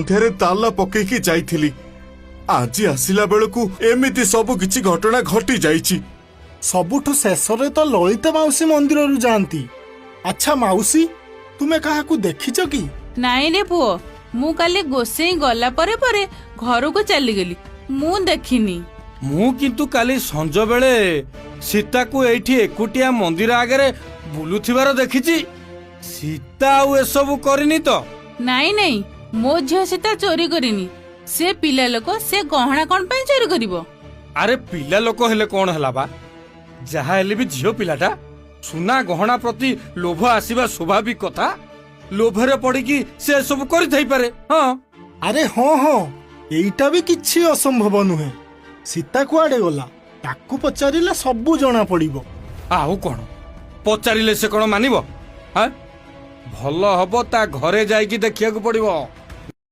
ସନ୍ଧ୍ୟାରେ ତାଲା ପକେଇକି ଯାଇଥିଲି। ଆଜି ଆସିଲା ବେଳକୁ ଏମିତି ସବୁ କିଛି ଘଟଣା ଘଟି ଯାଇଛି। ସବୁଠୁ ଶେଷରେ ତ ଲଳିତା ମାଉସୀ ମନ୍ଦିରରୁ ଯାଆନ୍ତି। ଆଚ୍ଛା ମାଉସୀ, ତୁମେ କାହାକୁ ଦେଖିଛ କି? ନାଇଁ ରେ ପୁଅ, ମୁଁ କାଲି ଗୋସେଇ ଗଲା ପରେ ପରେ ଘରକୁ ଚାଲିଗଲି। ମୁଁ ଦେଖିନି। ମୁଁ କିନ୍ତୁ କାଲି ସଞ୍ଜ ବେଳେ ସୀତାକୁ ଏଇଠି ଏକୁଟିଆ ମନ୍ଦିର ଆଗରେ ବୁଲୁଥିବାର ଦେଖିଛି। ସୀତା ଆଉ ଏସବୁ କରିନି ତ? ନାଇଁ ନାଇଁ, ମୋ ଝିଅ ସୀତା ଚୋରି କରିନି। ସେ ପିଲା ଲୋକ, ସେ ଗହଣା କଣ ପାଇଁ ଚୋରି କରିବ? ଆରେ ପିଲା ଲୋକ ହେଲେ କଣ ହେଲା ବା, ଯାହା ହେଲେ ବି ଝିଅ ପିଲାଟା। ସୁନା ଗହଣା ପ୍ରତି ଲୋଭ ଆସିବା ସ୍ୱାଭାବିକ କଥା। ଲୋଭରେ ପଡିକି ସେ ଏସବୁ କରିଥାଇପାରେ। ହଁ ଆରେ ହଁ, ଏଇଟା ବି କିଛି ଅସମ୍ଭବ ନୁହେଁ। ସୀତା କୁଆଡେ ଗଲା, ତାକୁ ପଚାରିଲେ ସବୁ ଜଣା ପଡିବ। ଆଉ କଣ ପଚାରିଲେ ସେ କଣ ମାନିବ? ଭଲ ହବ ତା ଘରେ ଯାଇକି ଦେଖିବାକୁ ପଡିବ।